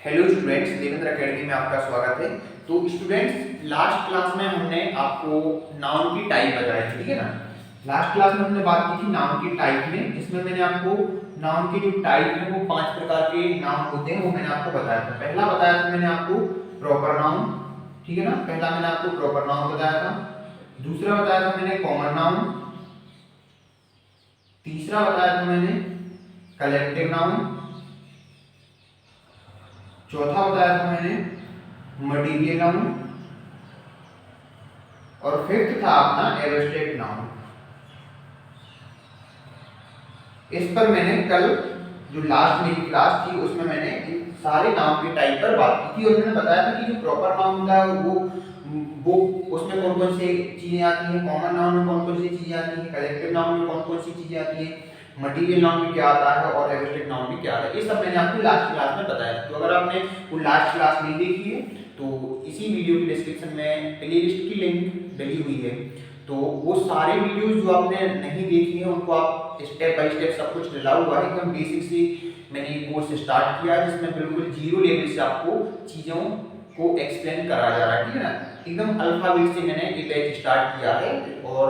Hello students, Devendra academy में आपका स्वागत है। तो स्टूडेंट्स, लास्ट क्लास में हमने आपको नाउन की टाइप बताई थी, ठीक है ना। लास्ट क्लास में हमने बात की थी नाउन की टाइप में, जिसमें मैंने आपको नाउन की जो टाइप है वो 5 प्रकार के नाउन होते हैं वो मैंने आपको बताया था। पहला बताया था मैंने आपको प्रॉपर नाउन, ठीक है ना। पहला मैंने आपको प्रॉपर नाउन बताया था। दूसरा बताया था मैंने कॉमन नाउन। तीसरा बताया था मैंने कलेक्टिव नाउन। चौथा बताया था मैंने मटीरियल नाउन। और फिफ्थ था अपना एब्स्ट्रैक्ट नाउन। इस पर मैंने कल जो लास्ट मेरी क्लास थी उसमें मैंने इन सारे नाउन की टाइप पर बात की थी और मैंने बताया था कि जो प्रॉपर नाउन होता है वो उसमें कौन कौन सी चीजें आती हैं, कॉमन नाउन में कौन कौन सी चीजें आती हैं, कलेक्टिव नाउन में कौन कौन सी चीजें आती हैं, मटीरियल नाउन में क्या आता है और एब्स्ट्रैक्ट नाउन में क्या आता है। ये सब मैंने आपको लास्ट क्लास में बताया था। तो अगर आपने वो लास्ट क्लास नहीं देखी है तो इसी वीडियो की डिस्क्रिप्शन में प्लेलिस्ट की लिंक डली हुई है। तो वो सारे वीडियोस जो आपने नहीं देखी है उनको आप स्टेप बाय स्टेप सब कुछ डला हुआ है, एकदम बेसिक से मैंने ये कोर्स स्टार्ट किया है जिसमें बिल्कुल जीरो लेवल से आपको चीज़ों को एक्सप्लेन कराया जा रहा है, ठीक है ना। एकदम अल्फाबेट से मैंने ये बैच स्टार्ट किया है और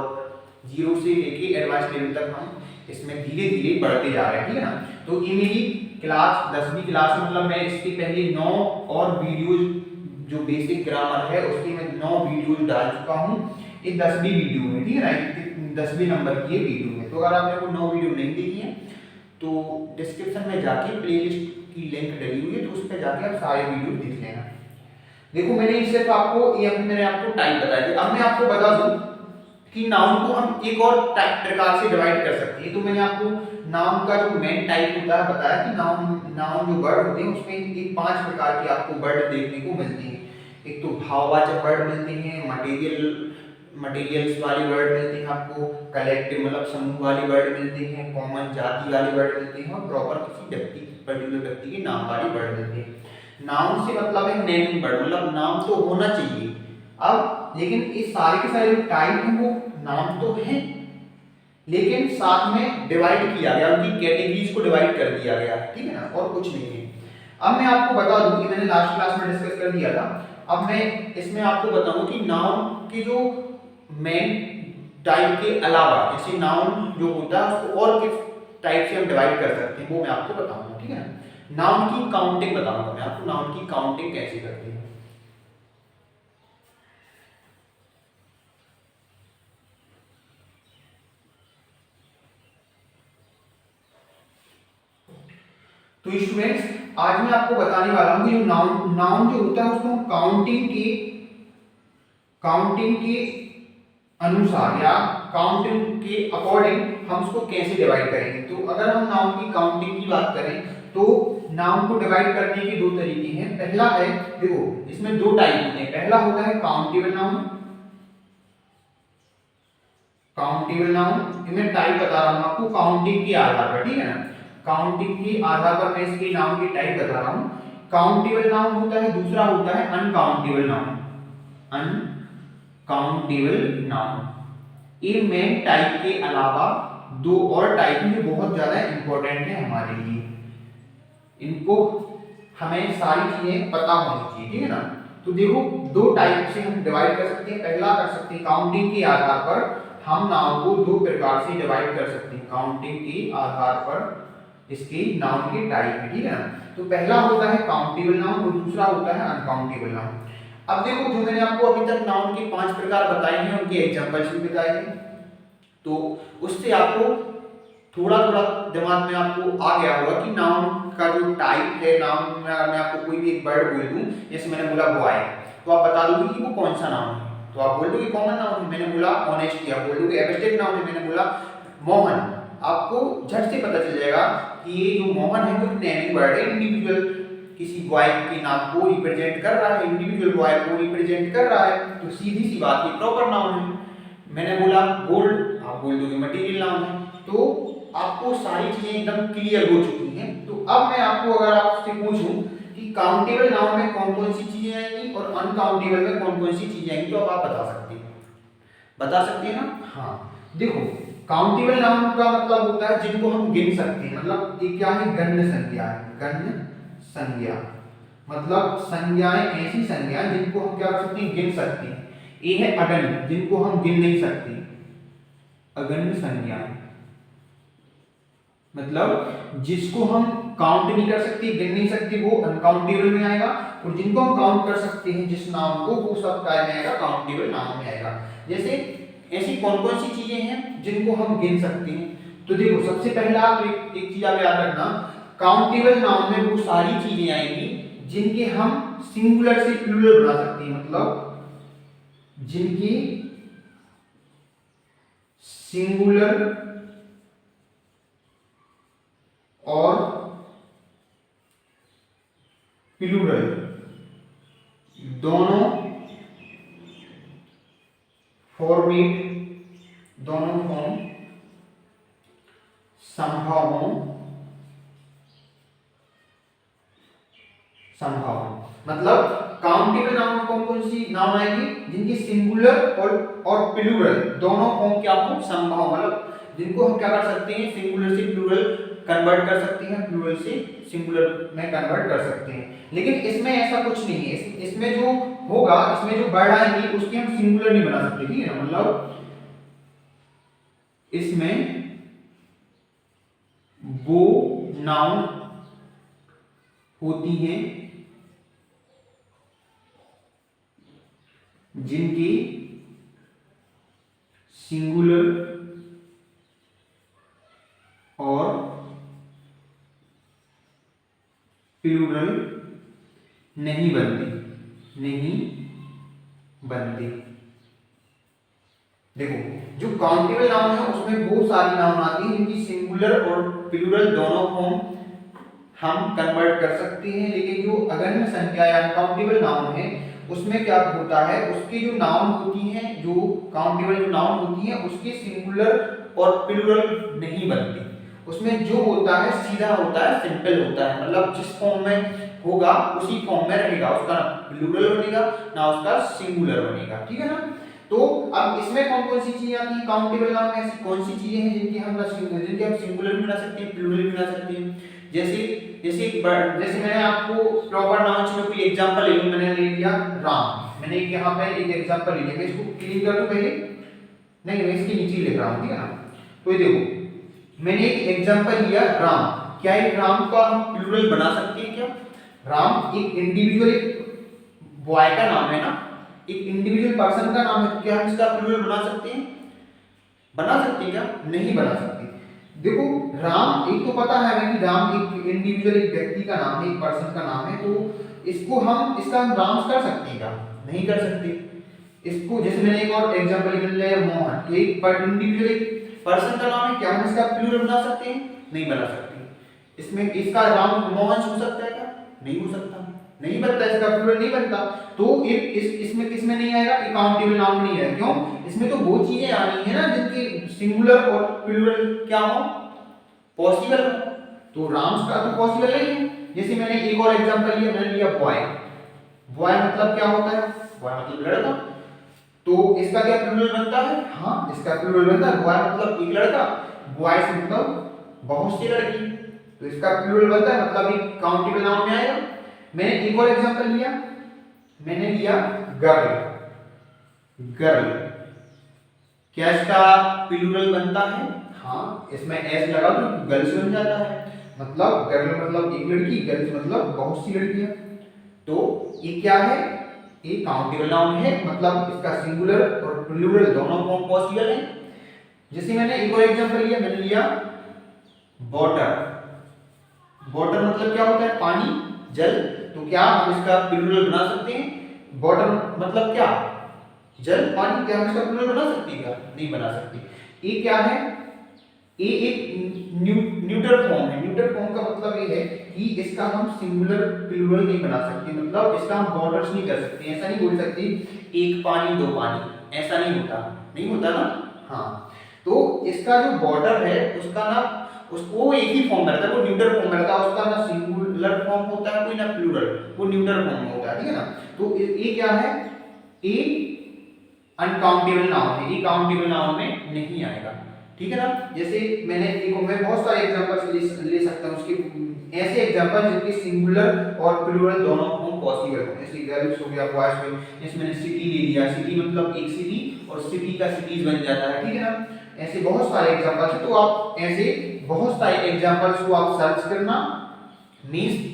जीरो से लेके एडवांस लेवल तक हम इसमें धीरे धीरे बढ़ते जा रहे हैं, ठीक है ना। तो ये मेरी क्लास 10वीं क्लास है, मतलब मैं इसके पहले 9 और वीडियोज जो बेसिक ग्रामर है उसकी मैं 9 वीडियोज डाल चुका हूँ। ये 10वीं वीडियो में, ठीक है ना, 10वीं नंबर की ये वीडियो में। तो अगर आपने वो 9 वीडियो नहीं देखी है तो डिस्क्रिप्शन में जाके प्लेलिस्ट की लिंक डली हुई है, तो उस पर जाके आप सारे वीडियो देख लेना। देखो मैंने सिर्फ आपको ये मैंने आपको टाइप बताया था। अब मैं आपको बता दूं कि नाउन को हम एक और टाइप प्रकार से डिवाइड कर सकते हैं। तो मैंने आपको नाउन का जो मेन टाइप होता है बताया कि नाउन नाउन जो वर्ड होते हैं उसमें एक 5 प्रकार के आपको वर्ड देखने को मिलते हैं। एक तो भाववाचक वर्ड मिलते हैं, मटेरियल्स वाले वर्ड मिलते हैं आपको, कलेक्टिव मतलब समूह वाले वर्ड मिलते हैं, कॉमन जाति वाले वर्ड मिलते हैं और प्रॉपर किसी व्यक्ति पर्टिकुलर व्यक्ति के नाम वाले वर्ड मिलते हैं। नाउन से मतलब है नेमिंग वर्ड, मतलब नाम तो होना चाहिए। अब लेकिन इस सारे के सारे जो टाइप हैं वो नाम तो हैं लेकिन साथ में डिवाइड किया गया, उनकी कैटेगरीज को डिवाइड कर दिया गया, ठीक है ना, और कुछ नहीं है। अब मैं आपको बता दूं कि मैंने लास्ट क्लास में डिस्कस कर दिया था। अब मैं इसमें आपको बताऊं कि नाउन की जो मेन टाइप के अलावा जैसे नाउन जो होता है उसको और किस टाइप से हम डिवाइड कर सकते हैं वो मैं आपको बताऊंगा, ठीक है ना। नाउन की काउंटिंग बताऊंगा मैं आपको, नाउन की काउंटिंग कैसे करते हैं। तो स्टूडेंट्स, आज मैं आपको बताने वाला हूं कि जो नाउन नाउन जो होता है उसको हम काउंटिंग के अनुसार या काउंटिंग के अकॉर्डिंग हम उसको कैसे डिवाइड करेंगे। तो अगर हम नाउन की काउंटिंग की बात करें तो नाउन को डिवाइड करने के दो तरीके हैं। पहला है, देखो इसमें दो टाइप होते हैं। पहला होता है काउंटेबल नाउन। काउंटेबल नाउन इनमें टाइप बता रहा हूं आपको काउंटिंग के आधार पर, ठीक है ना। काउंटिंग के आधार पर मैं इसके नाउन की टाइप बता रहा हूं। काउंटेबल नाउन होता है, दूसरा होता है अनकाउंटेबल नाउन। अनकाउंटेबल नाउन, ये मेन टाइप के अलावा दो और टाइप में बहुत ज्यादा इंपॉर्टेंट है हमारे लिए, इनको हमें सारी चीजें पता होनी चाहिए, ठीक है ना। तो देखो दो टाइप से हम डिवाइड कर सकते हैं। पहला कर सकते हैं काउंटिंग के आधार पर हम नाउन को दो प्रकार से डिवाइड कर सकते हैं। काउंटिंग के आधार पर इसकी नाउन की टाइप है, ठीक है ना। तो पहला होता है काउंटेबल नाउन और दूसरा होता है अनकाउंटेबल नाउन। अब देखो जो मैंने आपको अभी तक नाउन के 5 प्रकार बताए हैं उनके एग्जांपल्स भी बताए हैं, तो उससे आपको थोड़ा थोड़ा दिमाग में आपको आ गया होगा कि नाउन का जो टाइप है, नाउन में अगर मैं आपको कोई भी एक वर्ड बोल दूं, जैसे मैंने बोला बॉय, तो आप बता दोगे कि वो कौन सा नाउन है। तो आप बोल दोगे कॉमन नाउन है। मैंने बोला ऑनेस्टी, आप बोल दोगे एब्स्ट्रैक्ट नाउन है। मैंने बोला मोहन, आपको झट से पता चल जाएगा कि ये जो मोहन है वो नेमिंग वर्ड है, इंडिविजुअल किसी बॉय के नाम को रिप्रेजेंट कर रहा है, इंडिविजुअल बॉय को रिप्रेजेंट कर रहा है। तो सीधी सी बात ये प्रॉपर नाउन है। मैंने बोला गोल्ड, आप बोल दोगे मटेरियल नाउन है। तो आपको सारी चीजें एकदम क्लियर हो चुकी हैं। तो अब मैं आपको अगर आपसे पूछूं कि काउंटेबल नाउन में कौन कौन सी चीजें आएंगी और अनकाउंटेबल में कौन कौन सी चीजें आएंगी, तो अब आप बता सकते हैं ना। हाँ देखो, काउंटेबल नाउन का मतलब होता है जिनको हम गिन सकते हैं, मतलब ये क्या है, गण्य संज्ञा है, गण्य संज्ञा। मतलब संज्ञाएं, ऐसी संज्ञाएं जिनको हम क्या कर सकते हैं, गिन सकते हैं। ए है अगण्य, जिनको हम गिन नहीं सकते, अगण्य संज्ञाएं, मतलब जिसको हम काउंट नहीं कर सकते, गिन नहीं सकते, वो अनकाउंटेबल में आएगा, और जिनको हम काउंट कर सकते हैं जिस नाम को, वो सब काय में आएगा, काउंटेबल नाम में आएगा। जैसे ऐसी कौन कौन सी चीजें हैं जिनको हम गिन सकते हैं? तो देखो सबसे पहला आप एक चीज आप याद रखना, काउंटेबल नाउन में वो सारी चीजें आएंगी जिनके हम सिंगुलर से प्लूरल बना सकते हैं, मतलब जिनकी सिंगुलर और प्लूरल दोनों फॉर्मेट, दोनों फॉर्म संभव हो, मतलब काउंटेबल नाउन कौन कौन सी नाउन आएगी जिनकी सिंगुलर और प्लूरल दोनों फॉर्म क्या हो, संभव, मतलब जिनको हम क्या कर सकते हैं, सिंगुलर से प्लूरल कन्वर्ट कर सकते हैं, प्लूरल से सिंगुलर में कन्वर्ट कर सकते हैं। लेकिन इसमें ऐसा कुछ नहीं है, इसमें जो होगा, इसमें जो वर्ड आएंगे उसकी हम सिंगुलर नहीं बना सकते, ठीक है ना, मतलब इसमें वो नाउन होती हैं जिनकी सिंगुलर और प्लूरल नहीं बनते। देखो जो काउंटेबल नाउन है उसमें बहुत सारी नाउन आती है जिनकी सिंगुलर और प्लूरल दोनों फॉर्म हम कन्वर्ट कर सकते हैं, लेकिन जो अगण्य संख्या या अनकाउंटेबल नाउन है उसमें क्या होता है, उसकी जो नाउन होती हैं, जो काउंटेबल जो नाउन होती हैं उसकी सिंगुलर और प्लूरल नहीं बनती। उसमें जो होता है सीधा होता है, सिंपल होता है, मतलब जिस फॉर्म में होगा उसी फॉर्म में रहेगा, उसका ना प्लूरल बनेगा ना उसका सिंगुलर बनेगा, ठीक है ना। तो अब इसमें कौन कौन सी चीजें आती हैं काउंटेबल नाउन में, ऐसी कौन सी चीजें हैं जिनकी हम सिंगुलर भी बना सकते हैं, प्लूरल भी बना सकते हैं। जैसे मैंने आपको प्रॉपर नाउन में कोई एग्जांपल ले लूं, मैंने ले लिया राम, मैंने यहाँ पे एक एग्जांपल ले लिया, मैं इसको क्लीन कर दूं पहले, नहीं मैं इसके नीचे लिख रहा हूँ, ठीक है ना। तो ये देखो मैंने एक एग्जांपल लिया राम, क्या एक राम का हम प्लूरल बना सकते हैं क्या? राम एक इंडिविजुअल, एक बॉय का नाम है ना, एक इंडिविजुअल पर्सन का नाम है, क्या हम इसका प्लूरल बना सकते हैं? बना सकते हैं क्या? नहीं बना सकते। देखो राम, एक तो पता है हमें कि राम एक इंडिविजुअल, एक व्यक्ति का नाम है, एक पर्सन का नाम है, तो इसको हम इसका हम राम कर सकते हैं क्या? नहीं कर सकते। इसको जैसे मैंने एक और एग्जांपल लिया मोहन, तो एक इंडिविजुअल एक पर्सन का नाम है, क्या हम इसका प्लूरल बना सकते हैं? नहीं बना सकते। इसमें इसका राम मोहन हो सकता है क्या? नहीं हो सकता, नहीं बनता, इसका प्लूरल नहीं बनता। तो इसमें किसमें नहीं आएगा? काउंटेबल नाउन नहीं है। क्यों? इसमें तो वो चीजें आनी है ना जिनकी सिंगुलर और प्लूरल क्या हो, पॉसिबल हो। तो राम्स का तो पॉसिबल नहीं है। जैसे मैंने एक और एग्जांपल लिया, मैंने लिया बॉय। बॉय मतलब क्या होता है? बॉय मतलब लड़का। तो इसका क्या प्लूरल बनता है? हाँ, इसका प्लूरल बनता है। बॉय मतलब एक लड़का, बॉयज मतलब बहुत सी लड़की, तो इसका प्लूरल बनता है, मतलब एक काउंटेबल नाउन में आएगा। मैंने एक और एग्जांपल लिया, मैंने लिया गर्ल। गर्ल, क्या इसका प्लूरल बनता है? हाँ, इसमें एस लगा तो गर्ल्स बन जाता है, मतलब गर्ल मतलब एक लड़की, गर्ल्स मतलब बहुत सी लड़कियां। तो ये क्या है? ये काउंटेबल नाउन है, मतलब इसका सिंगुलर और प्लूरल दोनों फॉर्म पॉसिबल है। जैसे मैंने एक और एग्जांपल लिया, मैंने लिया वाटर। वाटर मतलब क्या होता है? पानी, जल। तो क्या हम इसका प्लूरल बना सकते हैं? वाटर मतलब क्या? जल, पानी। क्या हम इसका प्लूरल बना सकते हैं क्या? नहीं बना सकते। ये क्या है? ये एक न्यूटर फॉर्म है। न्यूटर फॉर्म का मतलब ये है कि इसका हम सिंगुलर प्लूरल नहीं बना सकते, मतलब इसका हम वाटर्स नहीं कर सकते। ऐसा नहीं बोल सकते एक पानी दो पानी, ऐसा नहीं होता, नहीं होता ना। हाँ, तो इसका जो वाटर है उसका ना, उसको एक ही फॉर्म में रहता है, वो न्यूटर फॉर्म में रहता है, उसका ना सिंगुलर फॉर्म होता है कोई ना प्लूरल, वो न्यूटर फॉर्म में होता है, ठीक है ना। तो ये क्या है? ये अनकाउंटेबल नाउन है, ये काउंटेबल नाउन में नहीं आएगा। ठीक है ना। जैसे मैं बहुत सारे एग्जांपल्स ले सकता हूँ उसके, ऐसे एग्जांपल जिनके सिंगुलर और प्लूरल दोनों फॉर्म पॉसिबल हो। जैसे गर्ल्स हो गया, बॉयज हो गया, जैसे मैंने सिटी ले लिया, सिटी मतलब एक सिटी और सिटी का सिटीज बन जाता है, ठीक है ना। ऐसे बहुत सारे एग्जांपल्स हैं, तो आप ऐसे बहुत सारे एग्जांपल्स को आप सर्च करना, मींस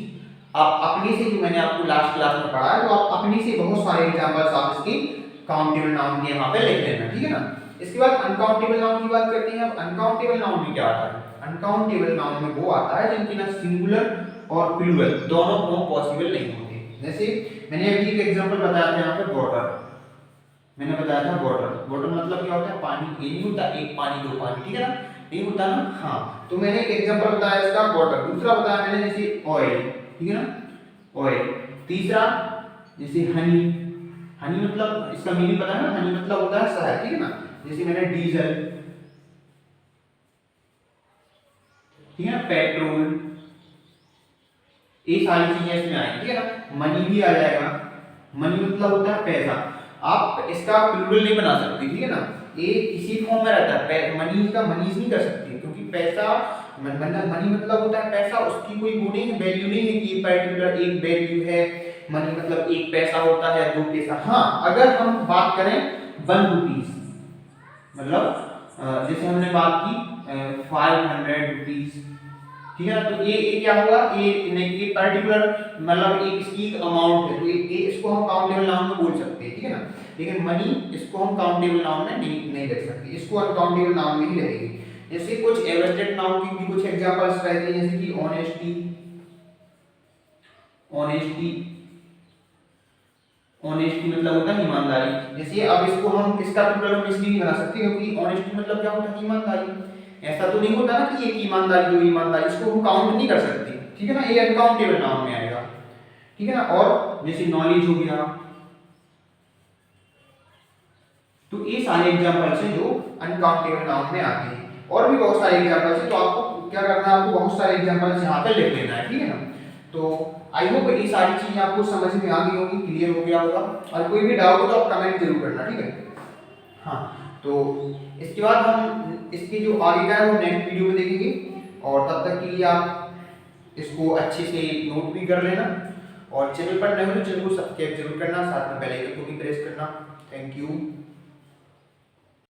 आप अपने से, जो मैंने आपको लास्ट क्लास में पढ़ा है, तो आप अपने से बहुत सारे एग्जांपल्स आप इसके काउंटेबल नाउन के यहाँ पे लिख लेना, ठीक है ना। इसके बाद अनकाउंटेबल नाउन की बात करते हैं। अब अनकाउंटेबल नाउन में क्या आता है? अनकाउंटेबल नाउन में वो आता है जिनके ना सिंगुलर और प्लूरल दोनों फॉर्म पॉसिबल नहीं होते। जैसे मैंने अभी एक एग्जांपल बताया था यहाँ पे वाटर, मैंने बताया था वाटर, वाटर मतलब क्या होता है? पानी। ये नहीं होता एक पानी दो पानी, ठीक है ना, नहीं होता ना। हाँ, तो मैंने एक एग्जांपल बताया इसका वाटर। दूसरा बताया मैंने जैसे ऑयल, ठीक है ना, ऑयल। तीसरा जैसे हनी, हनी मतलब इसका मीनिंग पता है ना, हनी मतलब होता है शहद, ठीक है ना। जैसे मैंने डीजल, ठीक है ना, पेट्रोल, ये सारी चीजें इसमें आएंगी, ठीक है ना। मनी भी आ जाएगा, मनी मतलब होता है पैसा। आप इसका प्लूरल नहीं बना सकते, ठीक है ना, ये इसी फॉर्म में रहता है। मनी का मनीज नहीं कर सकते, क्योंकि पैसा मतलब मनी मतलब होता है पैसा, उसकी कोई वो नहीं है, वैल्यू नहीं है कि पर्टिकुलर एक वैल्यू है। मनी मतलब एक पैसा होता है, दो पैसा। हाँ, अगर हम बात करें 1 रुपीज, मतलब जैसे हमने बात की 500 रुपीज, ठीक है ना, तो ये क्या होगा? ये पर्टिकुलर मतलब एक इसकी अमाउंट है, तो ये इसको हम काउंटेबल नाउन में बोल सकते हैं, ठीक है ना। लेकिन मनी इसको हम काउंटेबल नाउन में नहीं रख सकते, इसको अनकाउंटेबल नाउन में ही रहेगी। जैसे कुछ एब्स्ट्रैक्ट नाउन की भी कुछ एग्जांपल्स रहते हैं, जैसे कि ऑनेस्टी, ऑनेस्टी, ऑनेस्टी मतलब होता है ईमानदारी। जैसे अब इसको हम इसका प्लूरल हम इसलिए नहीं बना सकते क्योंकि ऑनेस्टी मतलब क्या होता है? ईमानदारी। ऐसा तो नहीं होता ना कि एक ईमानदारी दो ईमानदारी, इसको हम काउंट नहीं कर सकते, ठीक है ना, ये अनकाउंटेबल नाउन में आएगा, ठीक है ना। और जैसे नॉलेज हो गया, तो ये सारे एग्जांपल्स हैं जो अनकाउंटेबल नाउन में आते हैं। और भी बहुत सारे एग्जांपल्स हैं, तो आपको क्या करना है? आपको बहुत सारे एग्जांपल्स यहाँ पे लिख लेना है, ठीक है ना। तो आई होप ये सारी चीजें आपको समझ में आ गई होगी, क्लियर हो गया होगा। और कोई भी डाउट हो तो आप कमेंट जरूर करना, ठीक है। हाँ, तो इसके बाद हम इसके जो आगे का है वो नेक्स्ट वीडियो में देखेंगे, और तब तक के लिए आप इसको अच्छे से नोट भी कर लेना, और चैनल पर नए हो तो चैनल को सब्सक्राइब जरूर करना, साथ में बेल आइकन को भी प्रेस करना। Thank you.